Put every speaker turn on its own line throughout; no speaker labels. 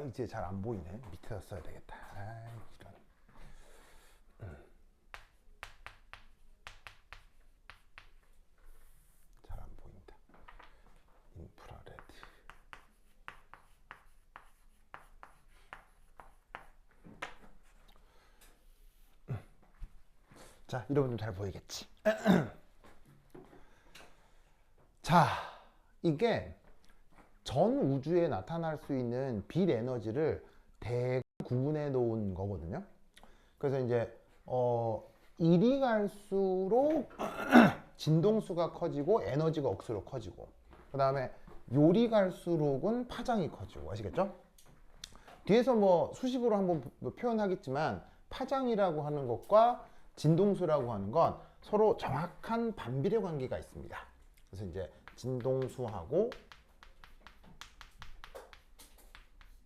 이제 잘 안 보이네. 밑에다 써야 되겠다. 이런. 잘 안 보인다. 인프라레드. 자, 이러면 좀 잘 보이겠지. 자, 이게 전 우주에 나타날 수 있는 빛 에너지를 대강 구분해 놓은 거거든요. 그래서 이제 1이 갈수록 진동수가 커지고 에너지가 억수로 커지고, 그 다음에 요리 갈수록은 파장이 커지고, 아시겠죠? 뒤에서 뭐 수식으로 한번 표현하겠지만 파장이라고 하는 것과 진동수라고 하는 건 서로 정확한 반비례 관계가 있습니다. 그래서 이제 진동수하고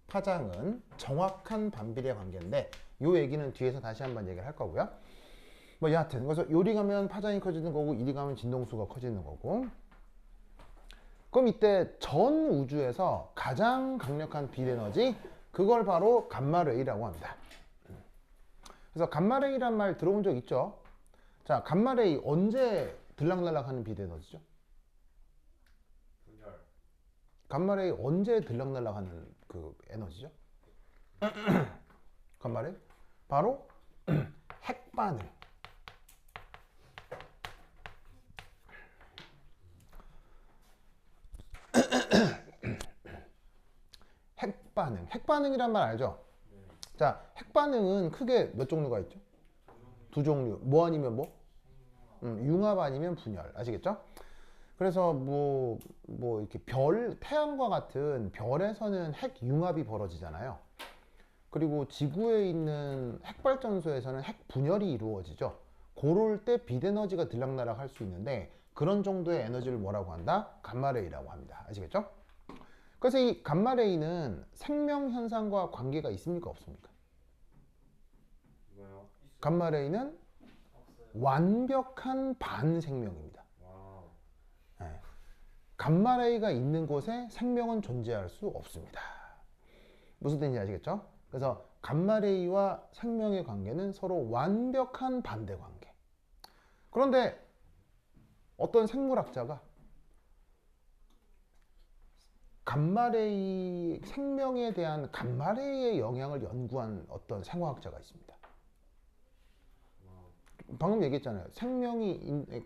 파장은 정확한 반비례 관계인데, 이 얘기는 뒤에서 다시 한번 얘기를 할 거고요. 뭐 여하튼 그래서 요리 가면 파장이 커지는 거고, 이리 가면 진동수가 커지는 거고. 그럼 이때 전 우주에서 가장 강력한 빛 에너지, 그걸 바로 감마레이라고 합니다. 그래서 감마레이란 말 들어본 적 있죠? 자, 감마레이 언제 들락날락하는 빛 에너지죠?
분열.
감마레이 언제 들락날락하는 그 에너지죠? 감마레이? 바로 핵반응. 핵반응. 핵반응이란 말 알죠?
네.
자, 핵반응은 크게 몇 종류가 있죠? 두 종류. 뭐 아니면 뭐? 융합 아니면 분열. 아시겠죠? 그래서 뭐 이렇게 태양과 같은 별에서는 핵 융합이 벌어지잖아요. 그리고 지구에 있는 핵발전소에서는 핵 분열이 이루어지죠. 그럴 때 빛 에너지가 들락날락 할 수 있는데, 그런 정도의 에너지를 뭐라고 한다? 감마레이라고 합니다. 아시겠죠? 그래서 이 감마레이는 생명 현상과 관계가 있습니까, 없습니까?
이거요?
감마레이는 완벽한 반생명입니다.
와우.
네. 감마레이가 있는 곳에 생명은 존재할 수 없습니다. 무슨 뜻인지 아시겠죠? 그래서 감마레이와 생명의 관계는 서로 완벽한 반대 관계. 그런데 어떤 생물학자가 감마레이, 생명에 대한 감마레이의 영향을 연구한 어떤 생화학자가 있습니다.
와우.
방금 얘기했잖아요.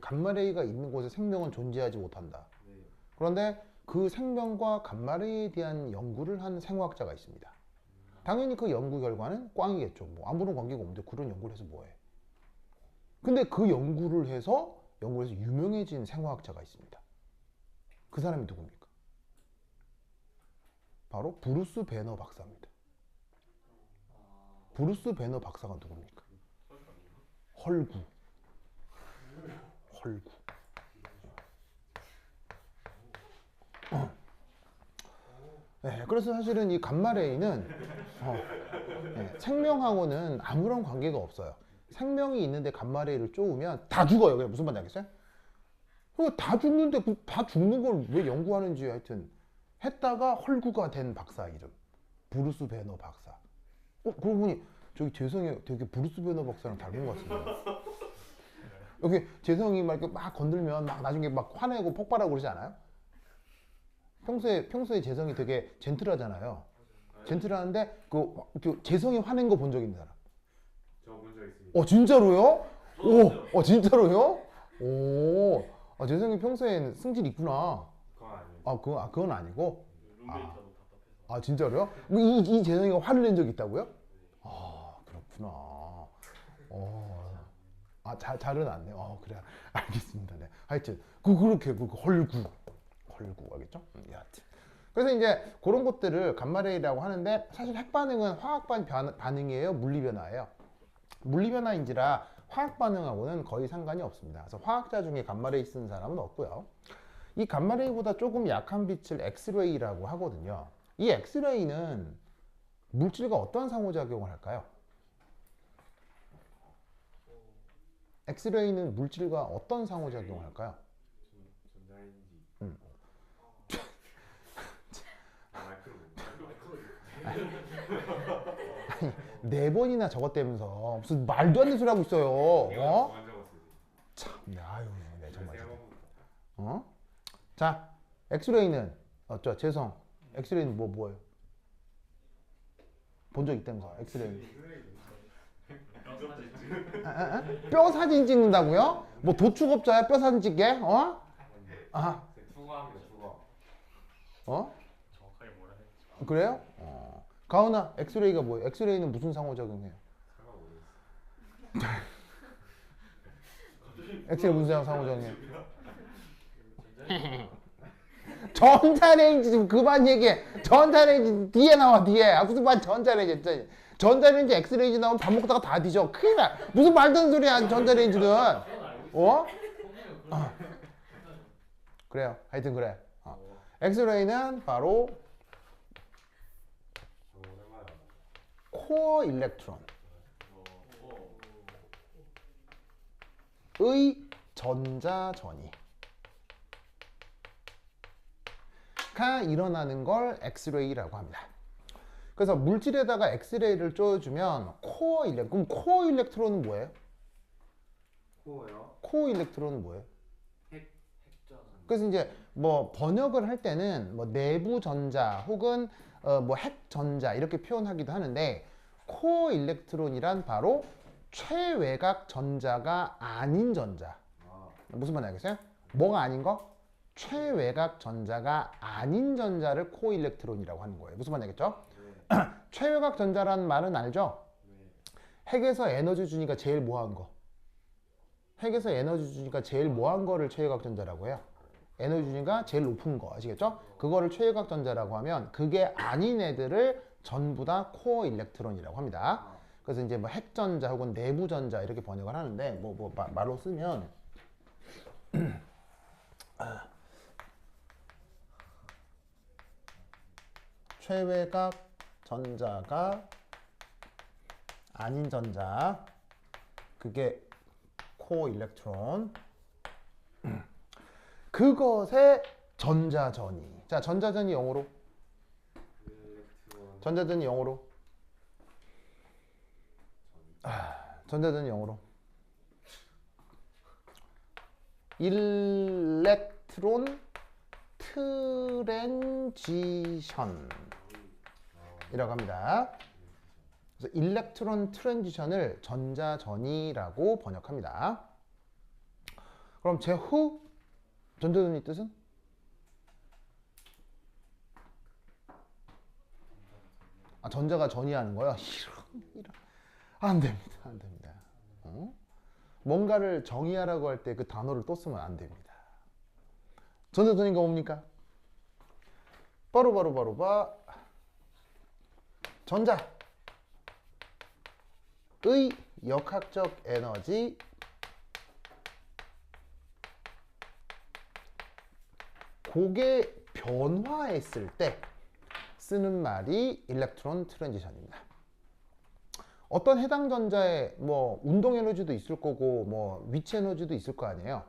감마레이가 있는 곳에 생명은 존재하지 못한다.
네.
그런데 그 생명과 감마레이에 대한 연구를 한 생화학자가 있습니다. 당연히 그 연구 결과는 꽝이겠죠. 뭐 아무런 관계가 없는데 그런 연구를 해서 뭐해. 근데 그 연구를 해서 유명해진 생화학자가 있습니다. 그 사람이 누굽니까? 바로 브루스 배너 박사입니다. 브루스 배너 박사가 누굽니까? 헐구. 헐구. 네, 그래서 사실은 이 감마레이는 네, 생명하고는 아무런 관계가 없어요. 생명이 있는데 감마레이를 쪼으면 다 죽어요. 그게 무슨 말인지 알겠어요? 다 죽는데 다 죽는 걸 왜 연구하는지 하여튼 했다가 헐구가 된 박사 이름. 브루스 배너 박사. 그러고 보니 저기 재성이 되게 브루스 배너 박사랑 닮은 것 같은데. 여기 재성이 막 이렇게 막 건들면 막 나중에 막 화내고 폭발하고 그러지 않아요? 평소에 재성이 되게 젠틀하잖아요. 젠틀하는데 그 재성이 화낸 거 본 적 있는 사람?
저 본 적 있습니다.
진짜로요? 진짜로요? 재성이 평소엔 승질 있구나.
그건 아니에요.
그건 아니고.
룸메이트라도 답답해서.
진짜로요? 이 재성이가 화를 낸 적 있다고요? 그렇구나. 잘은 않네요. 그래. 알겠습니다. 네. 하여튼, 그렇게, 헐구, 알겠죠? 여하튼. 그래서 이제 그런 것들을 감마레이라고 하는데, 사실 핵반응은 화학 반응이에요? 물리변화예요? 물리변화인지라 화학 반응하고는 거의 상관이 없습니다. 그래서 화학자 중에 감마레이 쓰는 사람은 없고요. 이 감마레이보다 조금 약한 빛을 엑스레이라고 하거든요. 이 엑스레이는 물질과 어떤 상호작용을 할까요? 엑스레이는 물질과 어떤 상호작용을 할까요?
전자레인지. 마이크로.
네 번이나 적었다면서 무슨 말도 안 되는 소리 하고 있어요. 어?
안 적었어요.
참, 아유, 네, 정말.
제가
어? 자, 엑스레이는 재성. 엑스레이는 뭐예요? 본 적 있다면서 엑스레이. 뼈 사진 찍는다고요? 뭐 도축업자야 뼈 사진 찍게? 어? 아,
투과합니다. 투과.
어?
정확하게 뭐라 했지?
그래요? 가은아, 엑스레이가 뭐예요? 엑스레이는 무슨 상호작용해요?
상관 모르겠어요.
엑스레이 무슨 상호작용해요? 전자레인지 좀 그만 얘기해. 전자레인지 뒤에 나와 뒤에. 아, 무슨 말 전자레인지 진짜. 전자레인지 엑스레인지 나오면 밥 먹다가 다 뒤져. 큰일 나. 무슨 말도 안 되는 소리야 전자레인지는. 어? 그래요. 하여튼 그래. 엑스레이는 바로
오랜만에
코어 일렉트론의 전자전이 가 일어나는 걸 엑스레이라고 합니다. 그래서 물질에다가 엑스레이를 쪼여주면 그럼 코어 일렉트론은 뭐예요?
코어요.
코어 일렉트론은 뭐예요?
핵전.
그래서 이제 뭐 번역을 할 때는 뭐 내부 전자 혹은 뭐 핵 전자 이렇게 표현하기도 하는데 코어 일렉트론이란 바로 최외곽 전자가 아닌 전자. 무슨 말인지 알겠어요? 뭐가 아닌 거? 최외곽 전자가 아닌 전자를 코어 일렉트론이라고 하는 거예요. 무슨 말인지 알겠죠? 최외곽 전자라는 말은 알죠? 핵에서 에너지 주니까 제일 뭐한 거? 핵에서 에너지 주니까 제일 뭐한 거를 최외곽 전자라고 해요. 에너지 주니까 제일 높은 거 아시겠죠? 그거를 최외곽 전자라고 하면 그게 아닌 애들을 전부 다 코어 일렉트론이라고 합니다. 그래서 이제 뭐 핵전자 혹은 내부 전자 이렇게 번역을 하는데 말로 쓰면 최외곽 전자가 아닌 전자 그게 코어 일렉트론 그것의 전자전이 자 전자전이 영어로 전자전이 영어로 전자전이 영어로 일렉트론 트랜지션 이라고 합니다. 그래서 일렉트론 트랜지션을 전자전이라고 번역합니다. 그럼 제후 전자전이 뜻은? 전자가 전이하는 거야? 이런. 안 됩니다. 안 됩니다. 뭔가를 정의하라고 할 때 그 단어를 또 쓰면 안 됩니다. 전자전인가 뭡니까? 바로 전자의 역학적 에너지 그게 변화했을 때 쓰는 말이 일렉트론 트랜지션입니다. 어떤 해당 전자에 뭐 운동 에너지도 있을 거고 뭐 위치 에너지도 있을 거 아니에요.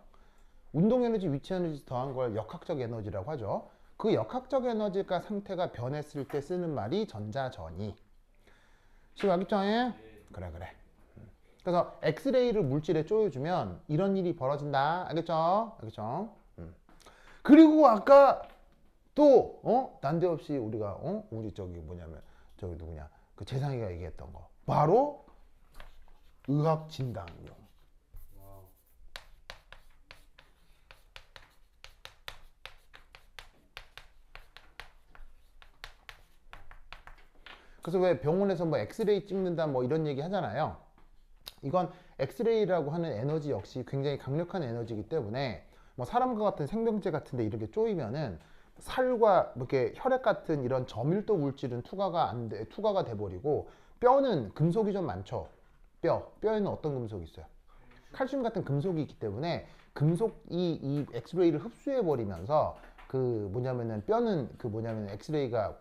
운동 에너지, 위치 에너지 더한 걸 역학적 에너지라고 하죠. 그 역학적 에너지가 상태가 변했을 때 쓰는 말이 전자전이. 지금 알겠죠? 그래. 그래서 엑스레이를 물질에 쪼여주면 이런 일이 벌어진다. 알겠죠? 그리고 아까 또 난데없이 우리가 우리 저기 누구냐 그 재상이가 얘기했던 거 바로 의학 진단용. 그래서 왜 병원에서 뭐 엑스레이 찍는다 뭐 이런 얘기 하잖아요. 이건 엑스레이라고 하는 에너지 역시 굉장히 강력한 에너지이기 때문에 뭐 사람과 같은 생명체 같은데 이렇게 쪼이면은 살과 이렇게 혈액 같은 이런 저밀도 물질은 투과가 돼버리고 뼈는 금속이 좀 많죠. 뼈에는 어떤 금속이 있어요? 칼슘 같은 금속이 있기 때문에 금속이 이 엑스레이를 흡수해 버리면서 뼈는 엑스레이가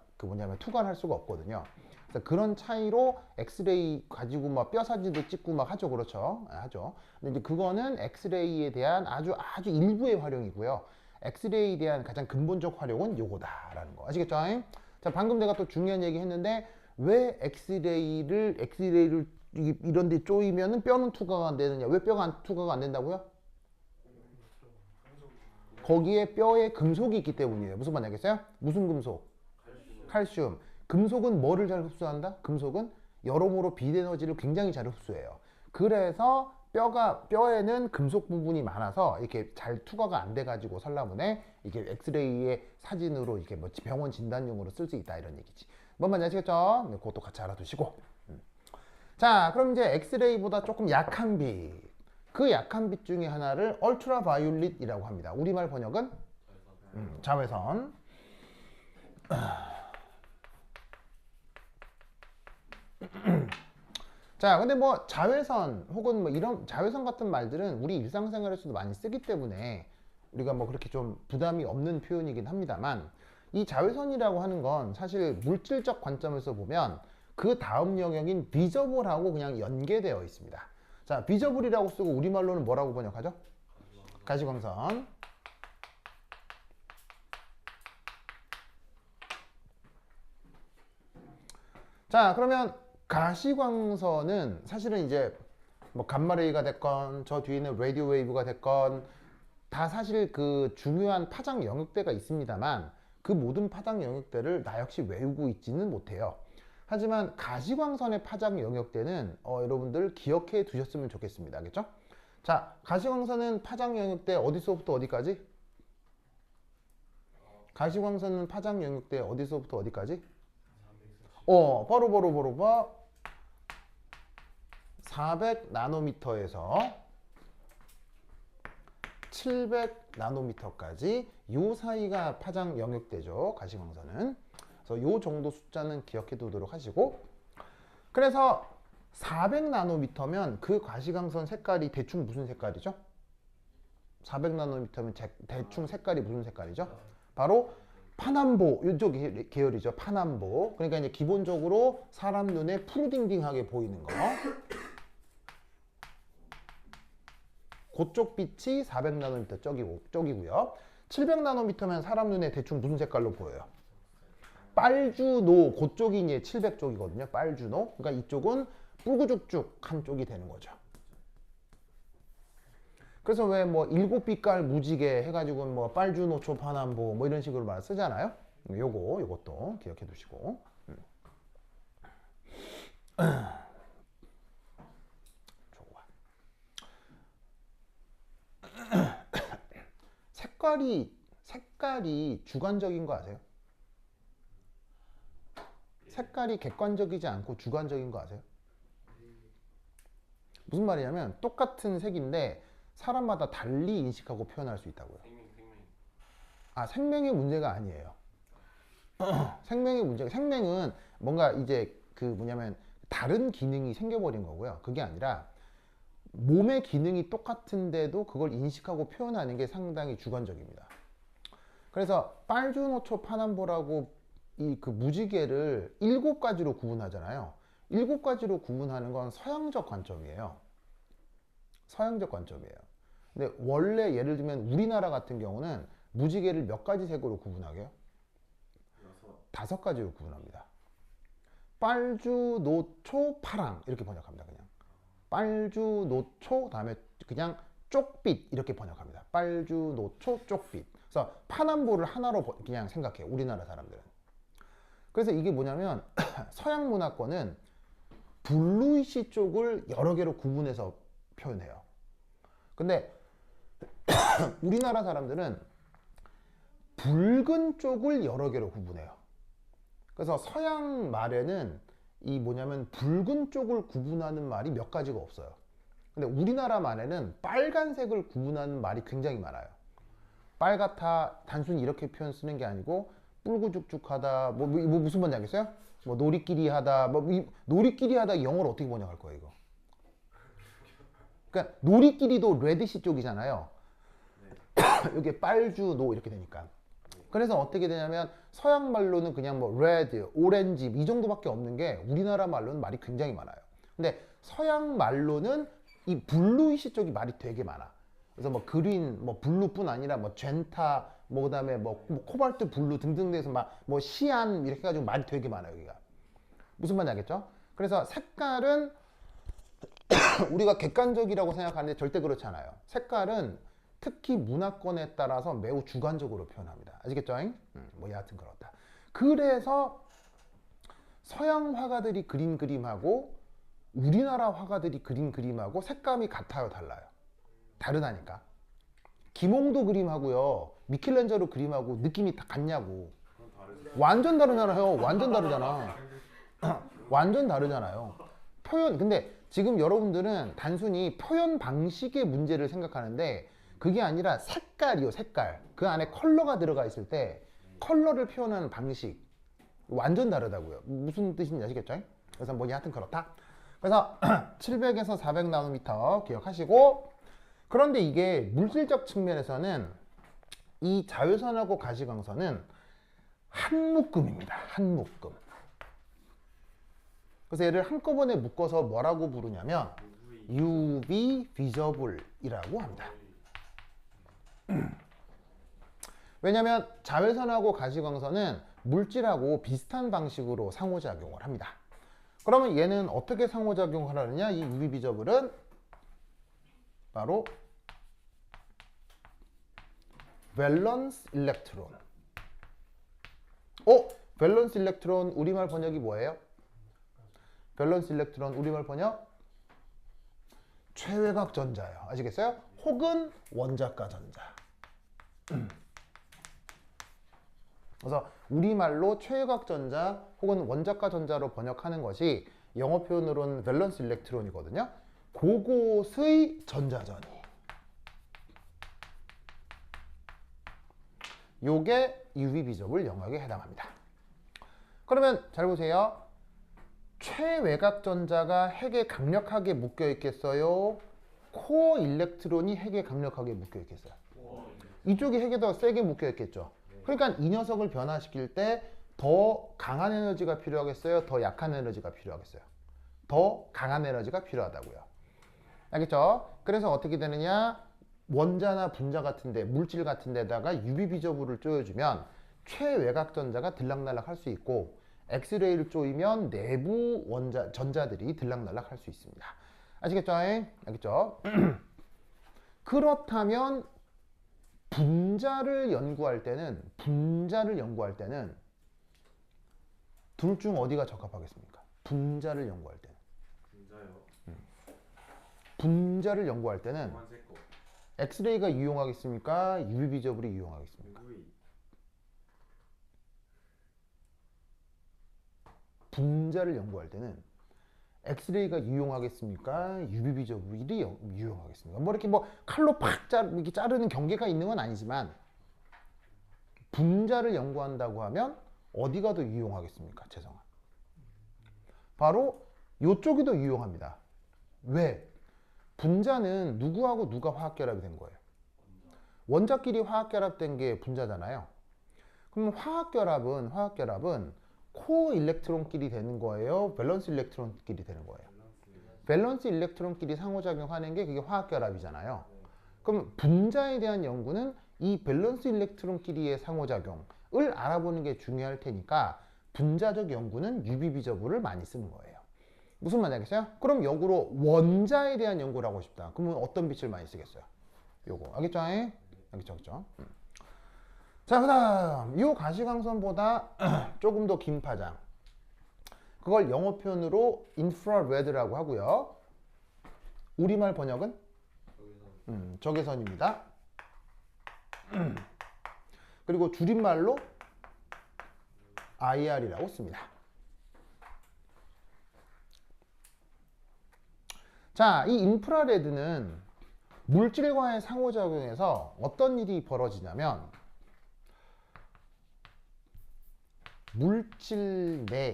투과를 할 수가 없거든요. 그래서 그런 차이로 엑스레이 가지고 막 뼈 사진도 찍고 막 하죠. 그렇죠? 하죠. 근데 이제 그거는 엑스레이에 대한 아주 일부의 활용이고요. 엑스레이에 대한 가장 근본적 활용은 요거다라는 거. 아시겠죠? 자, 방금 내가 또 중요한 얘기 했는데 왜 엑스레이를 이런 데 쪼이면은 뼈는 투과가 안 되느냐? 왜 뼈가 투과가 안 된다고요? 거기에 뼈에 금속이 있기 때문이에요. 무슨 말 알겠어요? 무슨 금속? 칼슘. 금속은 뭐를 잘 흡수한다? 금속은 여러모로 빛 에너지를 굉장히 잘 흡수해요. 그래서 뼈에는 금속 부분이 많아서 이렇게 잘 투과가 안 돼가지고 설라문에 이게 엑스레이의 사진으로 이렇게 뭐 병원 진단용으로 쓸 수 있다 이런 얘기지. 뭔 말인지 아시겠죠? 네, 그것도 같이 알아두시고. 자, 그럼 이제 엑스레이보다 조금 약한 빛. 그 약한 빛 중에 하나를 얼트라 바이올릿이라고 합니다. 우리말 번역은 자외선. 자, 근데 뭐 자외선 혹은 뭐 이런 자외선 같은 말들은 우리 일상생활에서도 많이 쓰기 때문에 우리가 뭐 그렇게 좀 부담이 없는 표현이긴 합니다만, 이 자외선이라고 하는 건 사실 물질적 관점에서 보면 그 다음 영역인 비저블하고 그냥 연계되어 있습니다. 자, 비저블이라고 쓰고 우리말로는 뭐라고 번역하죠? 가시광선. 자, 그러면 가시광선은 사실은 이제 뭐 감마레이가 됐건 저 뒤에는 라디오 웨이브가 됐건 다 사실 그 중요한 파장 영역대가 있습니다만 그 모든 파장 영역대를 나 역시 외우고 있지는 못해요. 하지만 가시광선의 파장 영역대는 여러분들 기억해 두셨으면 좋겠습니다. 알겠죠? 자, 가시광선은 파장 영역대 어디서부터 어디까지? 가시광선은 파장 영역대 어디서부터 어디까지? 바로 400 나노미터에서 700 나노미터까지 요 사이가 파장 영역대죠. 가시광선은. 그래서 요 정도 숫자는 기억해 두도록 하시고, 그래서 400 나노미터면 그 가시광선 색깔이 대충 무슨 색깔이죠? 400 나노미터면 대충 색깔이 무슨 색깔이죠? 바로 파남보, 이쪽 계열이죠. 파남보. 그러니까 이제 기본적으로 사람 눈에 푸르딩딩하게 보이는 거. 그쪽 빛이 400나노미터 쪽이고요. 700나노미터면 사람 눈에 대충 무슨 색깔로 보여요? 빨주노, 그쪽이 이제 700쪽이거든요. 빨주노. 그러니까 이쪽은 뿌구죽죽한 쪽이 되는 거죠. 그래서 왜 뭐 7빛깔 무지개 해가지고 뭐 빨주노 초파남보 뭐 이런 식으로 말 쓰잖아요. 요것도 기억해 두시고. 좋아. 색깔이 주관적인 거 아세요? 색깔이 객관적이지 않고 주관적인 거 아세요? 무슨 말이냐면 똑같은 색인데 사람마다 달리 인식하고 표현할 수 있다고요. 생명의 문제가 아니에요. 생명은 뭔가 이제 그 뭐냐면 다른 기능이 생겨버린 거고요. 그게 아니라 몸의 기능이 똑같은데도 그걸 인식하고 표현하는 게 상당히 주관적입니다. 그래서 빨주노초 파남보라고 이 그 무지개를 7가지로 구분하잖아요. 7가지로 구분하는 건 서양적 관점이에요. 근데 원래 예를 들면 우리나라 같은 경우는 무지개를 몇 가지 색으로 구분하게요? 5가지로 구분합니다. 빨주, 노초, 파랑 이렇게 번역합니다. 그냥 빨주, 노초 다음에 그냥 쪽빛 이렇게 번역합니다. 빨주, 노초, 쪽빛. 그래서 파남보를 하나로 그냥 생각해요. 우리나라 사람들은. 그래서 이게 뭐냐면 서양 문화권은 블루이시 쪽을 여러 개로 구분해서 표현해요. 근데 우리나라 사람들은 붉은 쪽을 여러 개로 구분해요. 그래서 서양 말에는 이 뭐냐면 붉은 쪽을 구분하는 말이 몇 가지가 없어요. 근데 우리나라 말에는 빨간색을 구분하는 말이 굉장히 많아요. 빨갛다 단순히 이렇게 표현 쓰는 게 아니고 뿔구죽죽하다 뭐 무슨 말인지 알겠어요? 뭐 놀이끼리하다 놀이끼리하다 영어로 어떻게 번역할 거예요 이거? 그러니까 놀이끼리도 레디시 쪽이잖아요. 이게 빨주노 이렇게 되니까. 그래서 어떻게 되냐면 서양 말로는 그냥 뭐 레드, 오렌지 이 정도밖에 없는 게 우리나라 말로는 말이 굉장히 많아요. 근데 서양 말로는 이 블루이시 쪽이 말이 되게 많아. 그래서 뭐 그린, 뭐 블루뿐 아니라 뭐 젠타, 뭐 그다음에 뭐 코발트 블루 등등 돼서 막 뭐 시안 이렇게 해가지고 말이 되게 많아요 여기가. 무슨 말인지 알겠죠? 그래서 색깔은 우리가 객관적이라고 생각하는데 절대 그렇지 않아요. 색깔은 특히 문화권에 따라서 매우 주관적으로 표현합니다. 아시겠죠? 뭐 여하튼 그렇다. 그래서 서양 화가들이 그린 그림하고 우리나라 화가들이 그린 그림하고 색감이 같아요, 달라요? 다르다니까. 김홍도 그림하고요, 미켈란젤로 그림하고 느낌이 다 같냐고.
그건 다르죠.
완전 다르잖아요. 완전 다르잖아. 완전 다르잖아요. 표현, 근데 지금 여러분들은 단순히 표현 방식의 문제를 생각하는데 그게 아니라 색깔이요, 색깔. 그 안에 컬러가 들어가 있을 때 컬러를 표현하는 방식 완전 다르다고요. 무슨 뜻인지 아시겠죠? 그래서 뭐 여하튼 그렇다. 그래서 700에서 400나노미터 기억하시고, 그런데 이게 물질적 측면에서는 이 자외선하고 가시광선은 한 묶음입니다. 한 묶음. 그래서 얘를 한꺼번에 묶어서 뭐라고 부르냐면 UV 비저블이라고 합니다. 왜냐하면 자외선하고 가시광선은 물질하고 비슷한 방식으로 상호작용을 합니다. 그러면 얘는 어떻게 상호작용을 하느냐? 이 UV 비저블은 바로 밸런스 일렉트론. 밸런스 일렉트론 우리말 번역이 뭐예요? 밸런스 일렉트론 우리말 번역? 최외곽 전자예요. 아시겠어요? 혹은 원자가 전자. 그래서 우리말로 최외곽 전자 혹은 원자가 전자로 번역하는 것이 영어 표현으로는 밸런스 일렉트론이거든요. 그곳의 전자전이. 요게 UV 비저블 영역에 해당합니다. 그러면 잘 보세요. 최외곽 전자가 핵에 강력하게 묶여 있겠어요? 코어 일렉트론이 핵에 강력하게 묶여 있겠어요? 이쪽이 핵에 더 세게 묶여 있겠죠. 그러니까 이 녀석을 변화시킬 때 더 강한 에너지가 필요하겠어요? 더 약한 에너지가 필요하겠어요? 더 강한 에너지가 필요하다고요. 알겠죠? 그래서 어떻게 되느냐? 원자나 분자 같은데, 물질 같은 데다가 UV 비저블을 쪼여주면 최외곽 전자가 들락날락 할 수 있고, 엑스레이를 쪼이면 내부 전자들이 들락날락 할 수 있습니다. 아시겠죠? 알겠죠? 그렇다면 분자를 연구할 때는 둘 중 어디가 적합하겠습니까? 분자를 연구할 때는.
진짜요?
분자를 연구할 때는
노란색 거.
엑스레이가 유용하겠습니까? UV 비저블이 유용하겠습니까?
UV.
분자를 연구할 때는 엑스레이가 유용하겠습니까? UV 비저블이 유용하겠습니까? 뭐 이렇게 뭐 칼로 팍 이렇게 자르는 경계가 있는 건 아니지만, 분자를 연구한다고 하면 어디가 더 유용하겠습니까? 재성아. 바로 이쪽이 더 유용합니다. 왜? 분자는 누구하고 누가 화학결합이 된 거예요? 원자끼리 화학결합된 게 분자잖아요. 그럼 화학결합은 코어 일렉트론끼리 되는 거예요? 밸런스 일렉트론끼리 되는 거예요? 밸런스 일렉트론끼리 상호작용하는 게 그게 화학결합이잖아요. 그럼 분자에 대한 연구는 이 밸런스 일렉트론끼리의 상호작용을 알아보는 게 중요할 테니까 분자적 연구는 UV 비저블을 많이 쓰는 거예요. 무슨 말인지 알겠어요? 그럼 역으로 원자에 대한 연구를 하고 싶다. 그러면 어떤 빛을 많이 쓰겠어요? 요거. 알겠죠? 알겠죠? 자, 그 다음 이 가시광선보다 조금 더 긴 파장, 그걸 영어 표현으로 인프라레드라고 하고요. 우리말 번역은 적외선입니다. 그리고 줄임말로 IR이라고 씁니다. 자, 이 인프라레드는 물질과의 상호작용에서 어떤 일이 벌어지냐면, 물질 내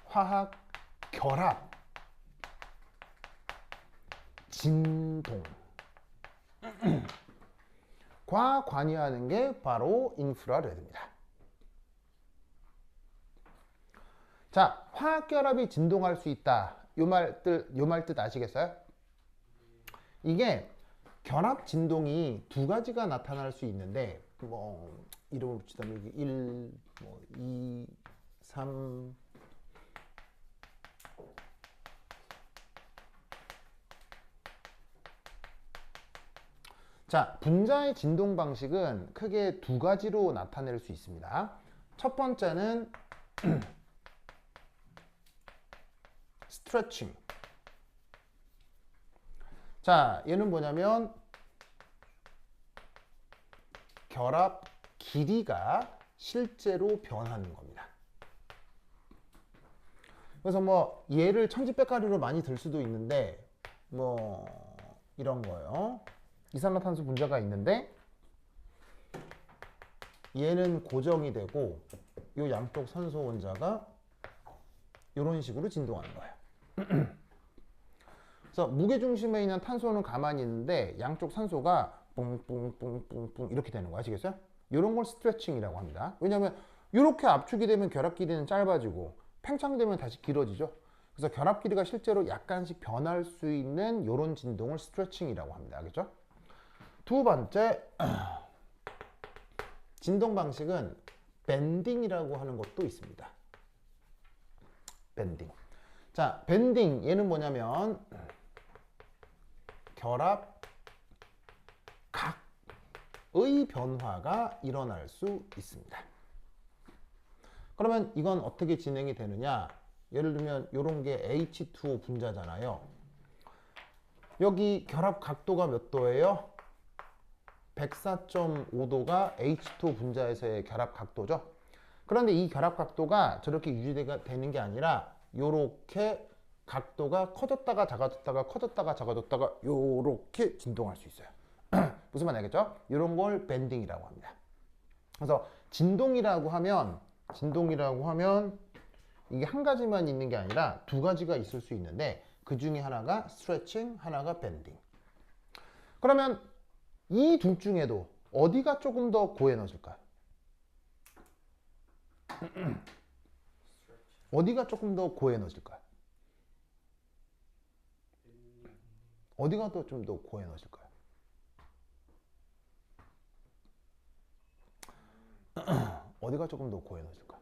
화학 결합, 진동 과 관여하는 게 바로 인프라레드입니다. 자, 화학결합이 진동할 수 있다. 요 말 뜻 아시겠어요? 이게 결합 진동이 두 가지가 나타날 수 있는데 뭐 이름을 붙이자면 여기 1, 뭐 2, 3 자, 분자의 진동 방식은 크게 두 가지로 나타낼 수 있습니다. 첫 번째는 스트레칭. 자, 얘는 뭐냐면 결합 길이가 실제로 변하는 겁니다. 그래서 뭐 얘를 천지백가리로 많이 들 수도 있는데 뭐 이런 거요. 이산화탄소 분자가 있는데 얘는 고정이 되고 이 양쪽 산소 원자가 이런 식으로 진동하는 거예요. 그래서 무게중심에 있는 탄소는 가만히 있는데 양쪽 산소가 뿡뿡뿡뿡뿡 이렇게 되는 거 아시겠어요? 이런 걸 스트레칭이라고 합니다. 왜냐하면 이렇게 압축이 되면 결합 길이는 짧아지고 팽창되면 다시 길어지죠. 그래서 결합 길이가 실제로 약간씩 변할 수 있는 이런 진동을 스트레칭이라고 합니다. 알겠죠? 두 번째 진동 방식은 밴딩이라고 하는 것도 있습니다. 밴딩. 자, 밴딩 얘는 뭐냐면 결합 각의 변화가 일어날 수 있습니다. 그러면 이건 어떻게 진행이 되느냐? 예를 들면 이런 게 H2O 분자잖아요. 여기 결합 각도가 몇 도예요? 104.5도가 H2O 분자에서의 결합 각도죠. 그런데 이 결합 각도가 저렇게 유지가 되는 게 아니라 요렇게 각도가 커졌다가 작아졌다가 커졌다가 작아졌다가 요렇게 진동할 수 있어요. 무슨 말 알겠죠? 이런 걸 밴딩이라고 합니다. 그래서 진동이라고 하면 이게 한 가지만 있는 게 아니라 두 가지가 있을 수 있는데 그 중에 하나가 스트레칭, 하나가 밴딩. 그러면 이 둘 중에도 어디가 조금 더 고에너지일까요? 어디가 조금 더 고에너지일까요? 어디가 더 좀 더 고에너지일까요? 어디가 조금 더 고에너지일까요?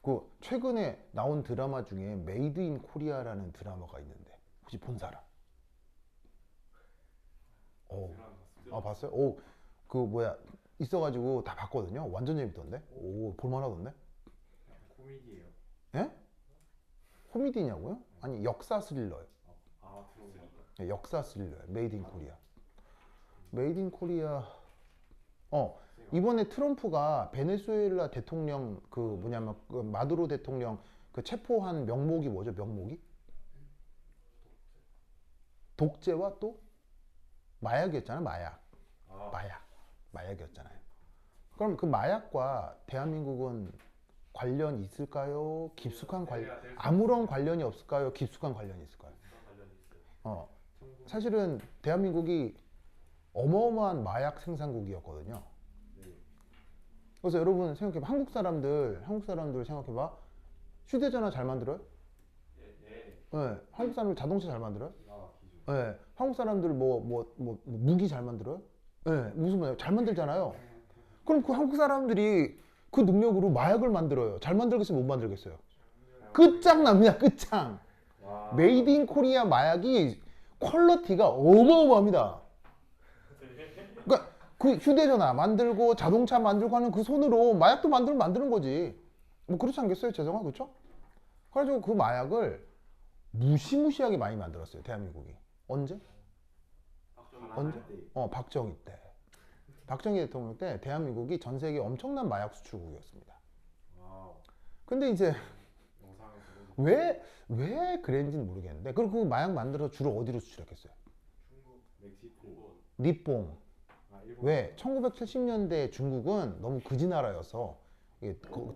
그 최근에 나온 드라마 중에 메이드 인 코리아라는 드라마가 있는데 혹시 본 사람? 아 봤어요? 그 뭐야 있어가지고 다 봤거든요. 완전 재밌던데. 볼만하던데.
코미디예요.
예? 코미디냐고요? 아니 역사 스릴러요.
들어보니까.
네, 역사 스릴러요. 메이드 인 코리아. 메이드 인 코리아. 이번에 트럼프가 베네수엘라 대통령 그 뭐냐면 그 마두로 대통령 그 체포한 명목이 뭐죠? 명목이? 독재와 또 마약이었잖아요. 마약이었잖아요. 그럼 그 마약과 대한민국은 관련이 있을까요? 깊숙한 관련, 아무런 관련이 없을까요? 깊숙한 관련이 있을까요? 사실은 대한민국이 어마어마한 마약 생산국이었거든요. 그래서 여러분 생각해봐. 한국 사람들 생각해봐. 휴대전화 잘 만들어요? 네. 한국 사람들 자동차 잘 만들어요? 네. 한국 사람들 무기 잘 만들어요? 네. 무슨 말이에요? 잘 만들잖아요. 그럼 그 한국 사람들이 그 능력으로 마약을 만들어요. 잘 만들겠어요? 못 만들겠어요? 끝장납니다. 끝장. 메이드 인 코리아 마약이 퀄리티가 어마어마합니다. 그러니까 그 휴대전화 만들고 자동차 만들고 하는 그 손으로 마약도 만드는 거지. 뭐 그렇지 않겠어요? 재성아, 그렇죠? 그래가지고 그 마약을 무시무시하게 많이 만들었어요. 대한민국이. 언제? 언제? 박정희 때. 박정희 대통령 때 대한민국이 전 세계 엄청난 마약 수출국이었습니다. 근데 이제 왜 그랬는지는 모르겠는데 그리고 그 마약 만들어서 주로 어디로 수출했겠어요?
중국, 멕시코,
니뽕. 왜? 1970년대 중국은 너무 거지 나라여서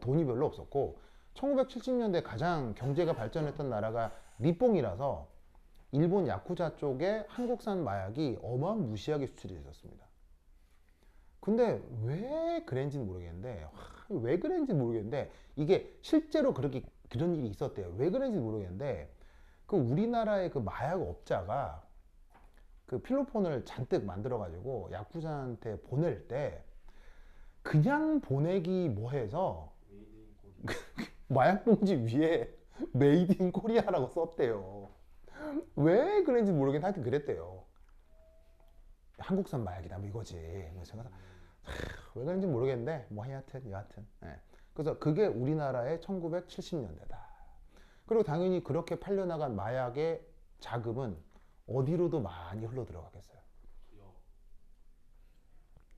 돈이 별로 없었고 1970년대 가장 경제가 발전했던 나라가 니뽕이라서 일본 야쿠자 쪽에 한국산 마약이 어마무시하게 수출이 됐었습니다. 근데 왜 그랬는지는 모르겠는데 왜 그랬는지 모르겠는데 이게 실제로 그렇게 그런 일이 있었대요. 왜 그랬는지 모르겠는데 그 우리나라의 그 마약 업자가 그 필로폰을 잔뜩 만들어 가지고 야쿠자한테 보낼 때 그냥 보내기 뭐해서
메이드 인 코리아.
마약 봉지 위에 메이드 인 코리아라고 썼대요. 왜 그랬는지 모르겠는데 하여튼 그랬대요. 한국산 마약이다 뭐 이거지. 뭐 제가 왜 그런지 모르겠는데 뭐 하여튼 여하튼 예. 그래서 그게 우리나라의 1970년대다. 그리고 당연히 그렇게 팔려나간 마약의 자금은 어디로도 많이 흘러 들어가겠어요.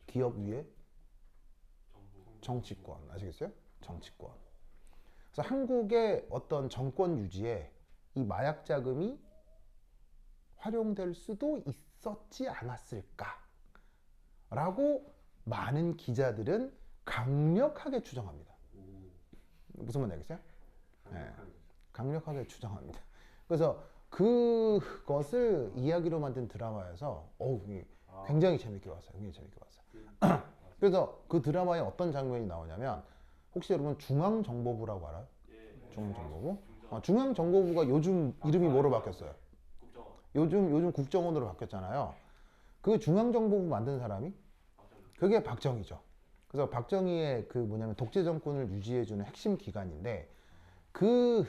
기업 위에 정치권 아시겠어요? 정치권. 그래서 한국의 어떤 정권 유지에 이 마약 자금이 활용될 수도 있었지 않았을까라고 많은 기자들은 강력하게 추정합니다. 무슨 말인지 알겠어요? 네, 강력하게 추정합니다. 그래서 그것을 이야기로 만든 드라마여서 굉장히 재밌게 봤어요. 굉장히 재밌게 봤어요. 그래서 그 드라마에 어떤 장면이 나오냐면 혹시 여러분 중앙정보부라고 알아요? 중앙정보부? 중앙정보부가 요즘 이름이 뭐로 바뀌었어요? 요즘 국정원으로 바뀌었잖아요. 그 중앙정보부 만든 사람이 그게 박정희죠. 그래서 박정희의 그 뭐냐면 독재 정권을 유지해주는 핵심 기관인데 그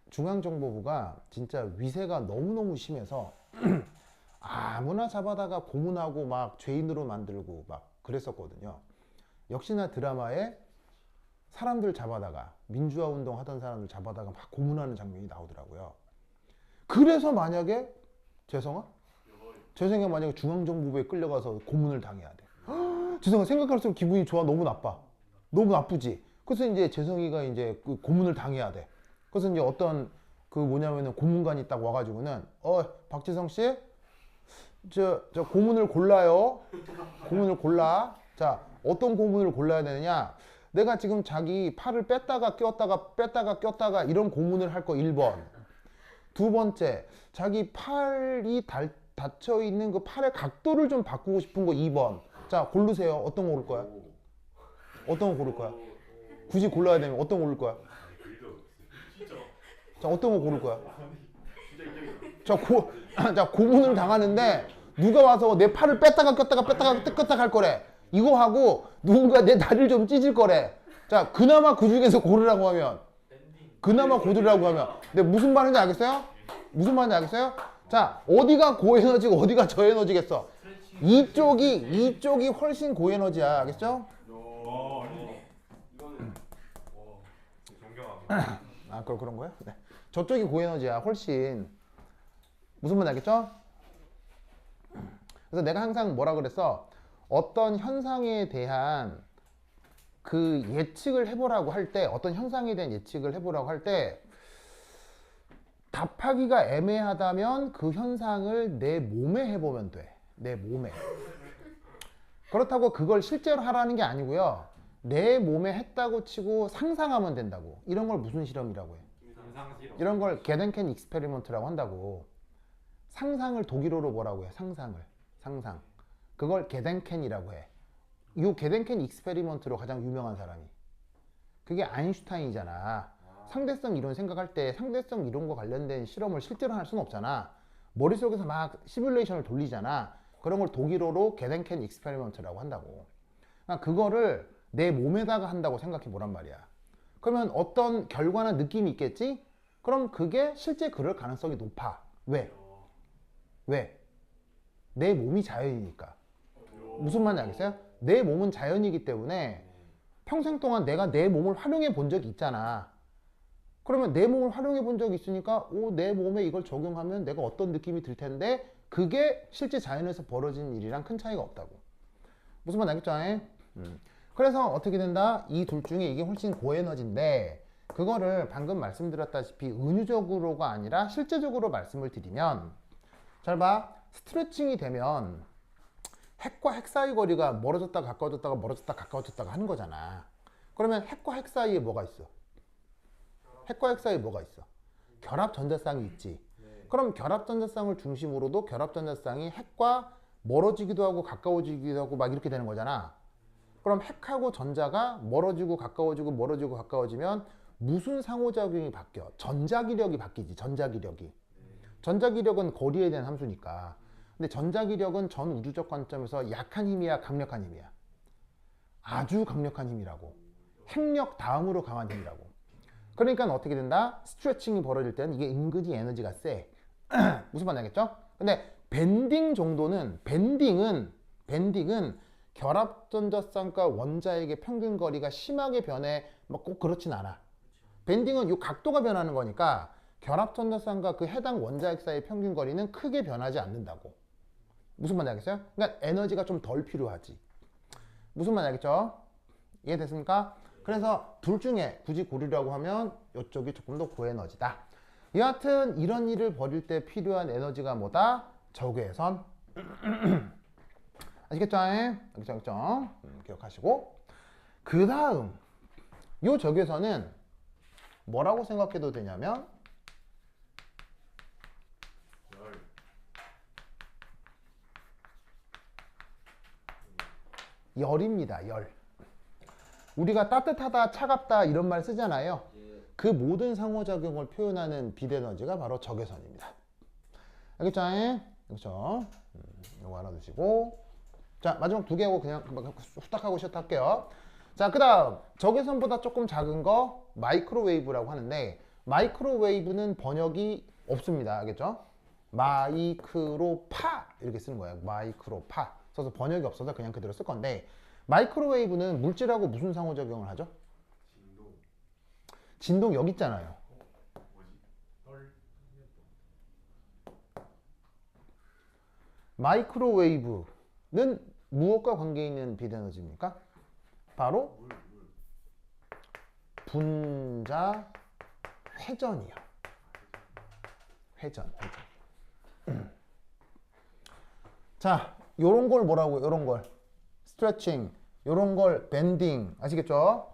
중앙정보부가 진짜 위세가 너무너무 심해서 아무나 잡아다가 고문하고 막 죄인으로 만들고 막 그랬었거든요. 역시나 드라마에 사람들 잡아다가 민주화 운동 하던 사람들 잡아다가 막 고문하는 장면이 나오더라고요. 그래서 만약에 재성아 만약에 중앙정보부에 끌려가서 고문을 당해야 돼. 재성아 생각할수록 기분이 좋아. 너무 나빠. 너무 나쁘지. 그래서 이제 재성이가 이제 그 고문을 당해야 돼. 그래서 이제 어떤 그 뭐냐면은 고문관이 딱 와가지고는 박재성 씨, 저 고문을 골라요. 고문을 골라. 자, 어떤 고문을 골라야 되느냐? 내가 지금 자기 팔을 뺐다가 꼈다가 이런 고문을 할 거 1번. 두 번째, 자기 팔이 닫혀 있는 그 팔의 각도를 좀 바꾸고 싶은 거 2번. 자, 고르세요. 어떤 거 고를 거야? 어떤 거 고를 거야? 굳이 골라야 되면 어떤 거 고를 거야? 자, 어떤 거 고를 거야? 자, 고문을 당하는데 누가 와서 내 팔을 뺐다가 꼈다가 할 거래. 이거 하고 누군가 내 다리를 좀 찢을 거래. 자, 그나마 그 중에서 고르라고 하면 근데 무슨 말인지 알겠어요? 무슨 말인지 알겠어요? 자, 어디가 고에너지고 어디가 저에너지겠어? 이쪽이 훨씬 고에너지야. 알겠죠?
이거는 존경합니다.
아, 그런 거야? 네. 저쪽이 고에너지야. 훨씬. 무슨 말인지 알겠죠? 그래서 내가 항상 뭐라 그랬어? 어떤 현상에 대한 그 예측을 해보라고 할 때, 어떤 현상에 대한 예측을 해보라고 할 때, 답하기가 애매하다면 그 현상을 내 몸에 해보면 돼. 내 몸에. 그렇다고 그걸 실제로 하라는 게 아니고요. 내 몸에 했다고 치고 상상하면 된다고. 이런 걸 무슨 실험이라고 해? 이런 걸 게덴켄 익스페리먼트라고 한다고. 상상을 독일어로 뭐라고 해? 상상. 그걸 게덴켄이라고 해. 이 게덴켄 익스페리먼트로 가장 유명한 사람이. 그게 아인슈타인이잖아. 상대성 이론 생각할 때 상대성 이론과 관련된 실험을 실제로 할 수는 없잖아. 머릿속에서 막 시뮬레이션을 돌리잖아. 그런 걸 독일어로 게덴켄 익스페리먼트라고 한다고. 그러니까 그거를 내 몸에다가 한다고 생각해 보란 말이야. 그러면 어떤 결과나 느낌이 있겠지? 그럼 그게 실제 그럴 가능성이 높아. 왜? 내 몸이 자연이니까. 무슨 말인지 알겠어요? 내 몸은 자연이기 때문에 평생 동안 내가 내 몸을 활용해 본 적이 있잖아. 그러면 내 몸을 활용해 본 적이 있으니까 내 몸에 이걸 적용하면 내가 어떤 느낌이 들 텐데 그게 실제 자연에서 벌어진 일이랑 큰 차이가 없다고. 무슨 말인지 알겠죠? 그래서 어떻게 된다? 이 둘 중에 이게 훨씬 고에너지인데 그거를 방금 말씀드렸다시피 은유적으로가 아니라 실제적으로 말씀을 드리면 잘 봐. 스트레칭이 되면 핵과 핵 사이 거리가 멀어졌다 가까워졌다가 하는 거잖아. 그러면 핵과 핵 사이에 뭐가 있어? 핵과 핵 사이에 뭐가 있어? 결합 전자쌍이 있지. 그럼 결합 전자쌍을 중심으로도 결합 전자쌍이 핵과 멀어지기도 하고 가까워지기도 하고 막 이렇게 되는 거잖아. 그럼 핵하고 전자가 멀어지고 가까워지고 멀어지고 가까워지면 무슨 상호작용이 바뀌어? 전자기력이 바뀌지. 전자기력이. 전자기력은 거리에 대한 함수니까. 근데 전자기력은 전 우주적 관점에서 약한 힘이야, 강력한 힘이야? 아주 강력한 힘이라고. 핵력 다음으로 강한 힘이라고. 그러니까 어떻게 된다? 스트레칭이 벌어질 때는 이게 은근히 에너지가 세. 무슨 말인지 알겠죠? 근데 밴딩 정도는 밴딩은 결합전자쌍과 원자핵의 평균 거리가 심하게 변해 뭐 꼭 그렇진 않아. 밴딩은 이 각도가 변하는 거니까 결합전자쌍과 그 해당 원자핵 사이의 평균 거리는 크게 변하지 않는다고. 무슨 말인지 알겠어요? 그러니까 에너지가 좀 덜 필요하지. 무슨 말인지 알겠죠? 이해됐습니까? 그래서 둘 중에 굳이 고르려고 하면 이쪽이 조금 더 고에너지다. 여하튼 이런 일을 벌일 때 필요한 에너지가 뭐다? 적외선. 아시겠죠? 알겠죠? 기억하시고. 그 다음 이 적외선은 뭐라고 생각해도 되냐면 열입니다. 열. 우리가 따뜻하다, 차갑다 이런 말 쓰잖아요. 그 모든 상호작용을 표현하는 빛에너지가 바로 적외선입니다. 알겠죠? 그렇죠? 이거 알아두시고. 자, 마지막 두 개 하고 그냥 후딱하고 시작할게요. 자, 그 다음 적외선보다 조금 작은 거 마이크로웨이브라고 하는데, 마이크로웨이브는 번역이 없습니다. 알겠죠? 마이크로파 이렇게 쓰는 거예요. 마이크로파 써서 번역이 없어서 그냥 그대로 쓸 건데, 마이크로웨이브는 물질하고 무슨 상호작용을 하죠? 진동 여기 있잖아요. 마이크로웨이브는 무엇과 관계 있는 빛에너지입니까? 바로 분자 회전이요. 회전. 자, 요런 걸 뭐라고? 요런 걸 스트레칭, 요런 걸 밴딩. 아시겠죠?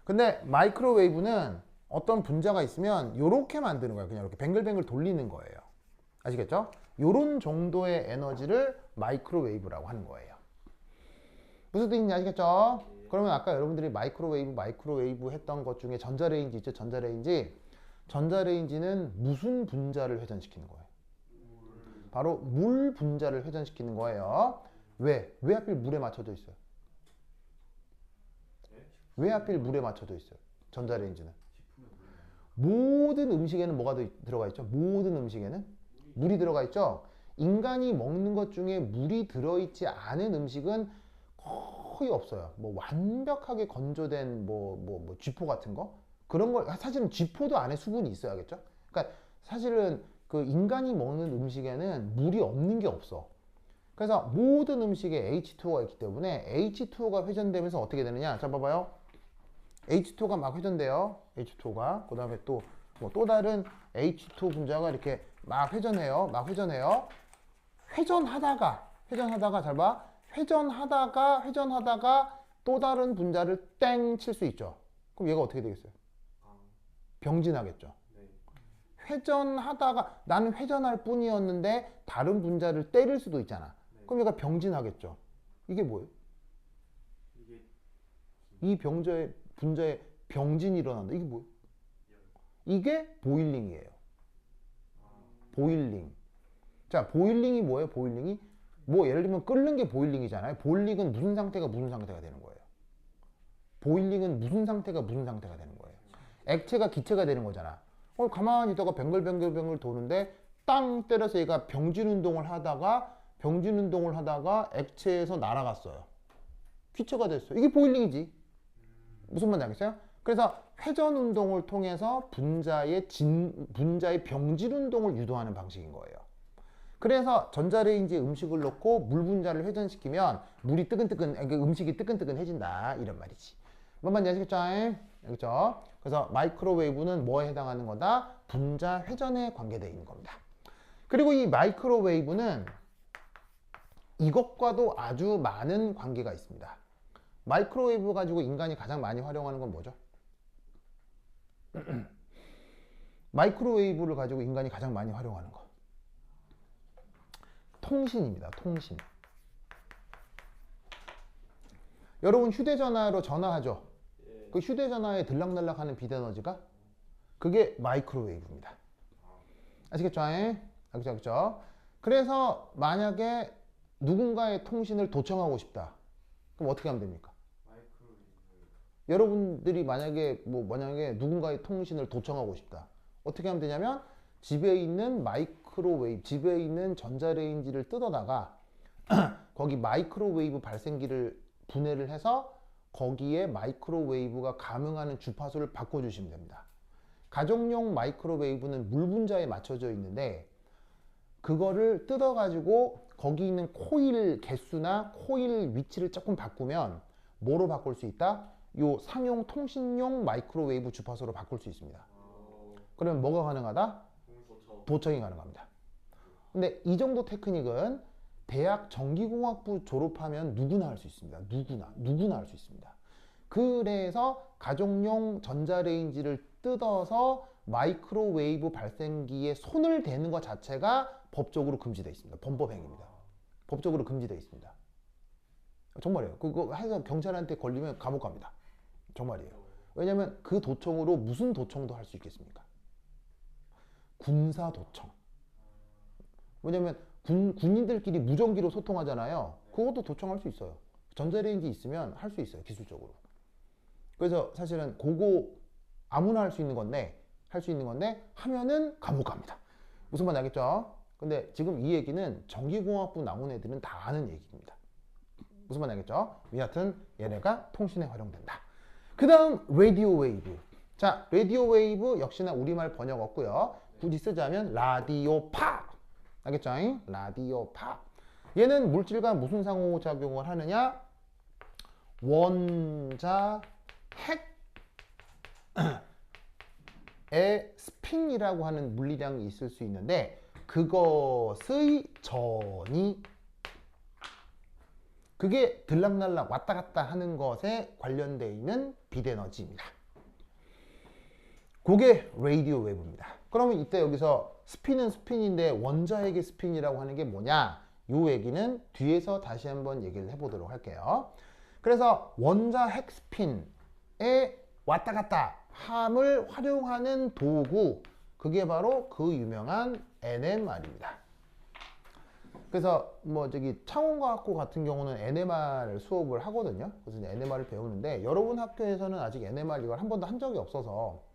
근데 마이크로웨이브는 어떤 분자가 있으면 요렇게 만드는 거예요. 그냥 이렇게 뱅글뱅글 돌리는 거예요. 아시겠죠? 요런 정도의 에너지를 마이크로웨이브라고 하는 거예요. 무슨 뜻인지 아시겠죠? 그러면 아까 여러분들이 마이크로웨이브 했던 것 중에 전자레인지 있죠? 전자레인지는 무슨 분자를 회전시키는 거예요? 바로 물 분자를 회전시키는 거예요. 왜 하필 물에 맞춰져 있어요? 왜 하필 물에 맞춰져 있어요? 전자레인지는 모든 음식에는 뭐가 들어가 있죠? 모든 음식에는 물이 들어가 있죠? 인간이 먹는 것 중에 물이 들어있지 않은 음식은 거의 없어요. 뭐 완벽하게 건조된 쥐포 같은 거? 그런 걸, 사실은 쥐포도 안에 수분이 있어야겠죠? 그러니까 사실은 그 인간이 먹는 음식에는 물이 없는 게 없어. 그래서 모든 음식에 H2O가 있기 때문에 H2O가 회전되면서 어떻게 되느냐? 자, 봐봐요. H2O가 막 회전돼요. H2O가. 그 다음에 또 다른 H2O 분자가 이렇게 막 회전해요. 회전하다가 잘 봐. 회전하다가 또 다른 분자를 땡 칠 수 있죠. 그럼 얘가 어떻게 되겠어요? 병진하겠죠. 회전하다가 나는 회전할 뿐이었는데 다른 분자를 때릴 수도 있잖아. 그럼 얘가 병진하겠죠. 이게 뭐예요? 이 분자에 병진이 일어난다. 이게 뭐예요? 이게 보일링이에요. 보일링. 자, 보일링이 뭐예요? 보일링이? 뭐 예를 들면 끓는 게 보일링이잖아요. 보일링은 무슨 상태가 되는 거예요? 보일링은 무슨 상태가 되는 거예요? 액체가 기체가 되는 거잖아. 가만히 있다가 뱅글뱅글 도는데 땅 때려서 얘가 병진 운동을 하다가 액체에서 날아갔어요. 기체가 됐어요. 이게 보일링이지. 무슨 말인지 알겠어요? 그래서 회전 운동을 통해서 분자의 병진 운동을 유도하는 방식인 거예요. 그래서 전자레인지에 음식을 넣고 물 분자를 회전시키면 물이 음식이 뜨끈뜨끈해진다 이런 말이지. 뭔 말인지 아시겠죠? 알겠죠? 그래서 마이크로웨이브는 뭐에 해당하는 거다? 분자 회전에 관계되어 있는 겁니다. 그리고 이 마이크로웨이브는 이것과도 아주 많은 관계가 있습니다. 마이크로웨이브 가지고 인간이 가장 많이 활용하는 건 뭐죠? 마이크로웨이브를 가지고 인간이 가장 많이 활용하는 거. 통신입니다. 통신. 여러분 휴대전화로 전화하죠.
예.
그 휴대전화에 들락날락하는 빛에너지가 그게 마이크로웨이브입니다. 아시겠죠? 알겠죠? 그래서 만약에 누군가의 통신을 도청하고 싶다. 그럼 어떻게 하면 됩니까?
마이크로웨이브.
여러분들이 만약에 누군가의 통신을 도청하고 싶다. 어떻게 하면 되냐면 집에 있는 마이크로웨이브, 집에 있는 전자레인지를 뜯어다가 거기 마이크로웨이브 발생기를 분해를 해서 거기에 마이크로웨이브가 감응하는 주파수를 바꿔주시면 됩니다. 가정용 마이크로웨이브는 물 분자에 맞춰져 있는데 그거를 뜯어가지고 거기 있는 코일 개수나 코일 위치를 조금 바꾸면 뭐로 바꿀 수 있다? 요 상용 통신용 마이크로웨이브 주파수로 바꿀 수 있습니다. 그러면 뭐가 가능하다? 도청이 가능합니다. 근데 이 정도 테크닉은 대학 전기공학부 졸업하면 누구나 할 수 있습니다. 누구나 할 수 있습니다. 그래서 가정용 전자레인지를 뜯어서 마이크로웨이브 발생기에 손을 대는 것 자체가 법적으로 금지되어 있습니다. 범법행위입니다. 법적으로 금지되어 있습니다. 정말이에요. 그거 해서 경찰한테 걸리면 감옥 갑니다. 정말이에요. 왜냐하면 그 도청으로 무슨 도청도 할 수 있겠습니까? 군사 도청. 왜냐면 군인들끼리 무전기로 소통하잖아요. 그것도 도청할 수 있어요. 전자레인지 있으면 할 수 있어요. 기술적으로. 그래서 사실은 그거 아무나 할 수 있는 건데 하면은 감옥 갑니다. 무슨 말인지 알겠죠? 근데 지금 이 얘기는 전기공학부 나온 애들은 다 아는 얘기입니다. 무슨 말인지 알겠죠? 여하튼 얘네가 통신에 활용된다. 그 다음 라디오 웨이브. 자, 라디오 웨이브 역시나 우리말 번역 없고요. 굳이 쓰자면 라디오파. 알겠죠? 라디오파. 얘는 물질과 무슨 상호작용을 하느냐? 원자 핵의 스핀이라고 하는 물리량이 있을 수 있는데 그것의 전이 그게 들락날락 왔다 갔다 하는 것에 관련되어 있는 빛에너지입니다. 그게 라디오 웨이브입니다. 그러면 이때 여기서 스핀은 스핀인데 원자핵의 스핀이라고 하는 게 뭐냐? 요 얘기는 뒤에서 다시 한번 얘기를 해보도록 할게요. 그래서 원자핵 스핀에 왔다 갔다 함을 활용하는 도구, 그게 바로 그 유명한 NMR입니다. 그래서 창원과학고 같은 경우는 NMR 수업을 하거든요. 그래서 NMR을 배우는데 여러분 학교에서는 아직 NMR 이걸 한 번도 한 적이 없어서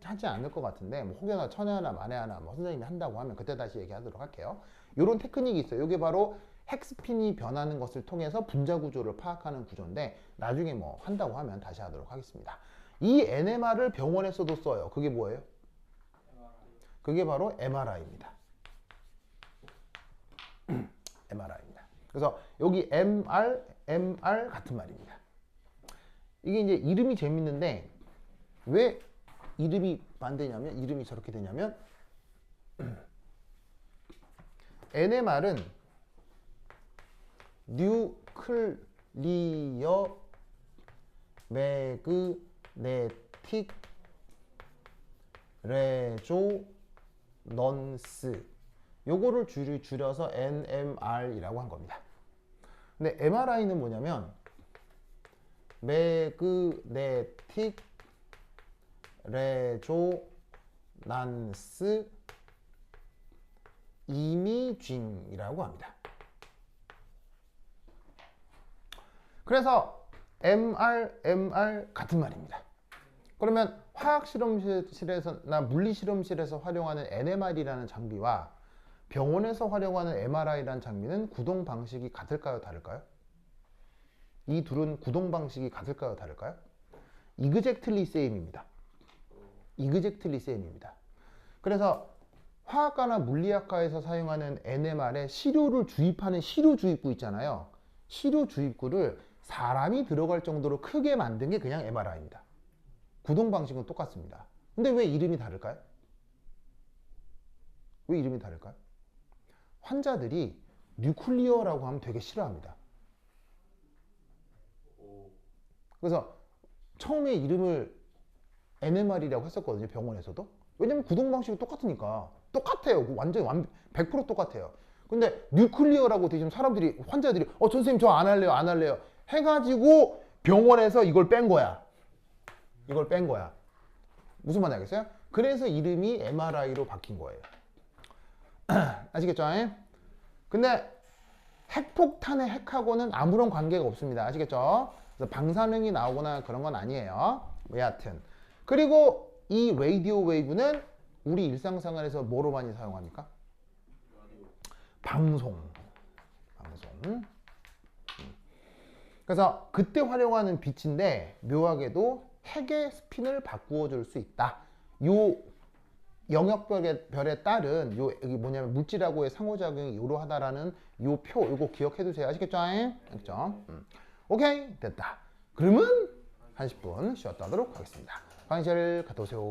하지 않을 것 같은데 혹여나 천에 하나 만에 하나 선생님이 한다고 하면 그때 다시 얘기하도록 할게요. 이런 테크닉이 있어요. 이게 바로 핵스핀이 변하는 것을 통해서 분자 구조를 파악하는 구조인데 나중에 한다고 하면 다시 하도록 하겠습니다. 이 NMR을 병원에서도 써요. 그게 뭐예요? 그게 바로 MRI입니다. MRI입니다. 그래서 여기 MR 같은 말입니다. 이게 이제 이름이 재밌는데 왜 이름이 반대냐면 이름이 저렇게 되냐면 NMR은 뉴클리어 매그네틱 레조넌스, 요거를 줄여서 NMR이라고 한 겁니다. 근데 MRI는 뭐냐면 매그네틱 레조난스 이미징이라고 합니다. 그래서 MR 같은 말입니다. 그러면 화학 실험실에서나 물리 실험실에서 활용하는 NMR이라는 장비와 병원에서 활용하는 MRI라는 장비는 구동 방식이 같을까요, 다를까요? 이 둘은 구동 방식이 같을까요, 다를까요? 이그젝틀리 세임입니다. 이그젝틀리 세임입니다. 그래서 화학과나 물리학과에서 사용하는 NMR에 시료를 주입하는 시료 주입구 있잖아요. 시료 주입구를 사람이 들어갈 정도로 크게 만든 게 그냥 MRI입니다. 구동 방식은 똑같습니다. 근데 왜 이름이 다를까요? 왜 이름이 다를까요? 환자들이 뉴클리어라고 하면 되게 싫어합니다. 그래서 처음에 이름을 NMR이라고 했었거든요, 병원에서도. 왜냐면 구동 방식이 똑같으니까. 똑같아요. 완전히 100% 똑같아요. 근데 뉴클리어라고 되시면 사람들이 환자들이 선생님 저 안 할래요 안 할래요 해가지고 병원에서 이걸 뺀 거야. 이걸 뺀 거야. 무슨 말인지 알겠어요? 그래서 이름이 MRI로 바뀐 거예요. 아시겠죠? 근데 핵폭탄의 핵하고는 아무런 관계가 없습니다. 아시겠죠? 그래서 방사능이 나오거나 그런 건 아니에요. 여하튼 그리고 이 라디오 웨이브는 우리 일상생활에서 뭐로 많이 사용합니까? 방송. 그래서 그때 활용하는 빛인데 묘하게도 핵의 스핀을 바꾸어 줄 수 있다. 요 영역별에 따른 요 여기 뭐냐면 물질하고의 상호작용이 이러하다라는 요 표 요거 기억해 두세요. 아시겠죠? 알겠죠? 오케이 됐다. 그러면 한 10분 쉬었다 하도록 하겠습니다. 화장실 갔다 오세요.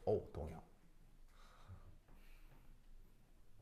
오 동영.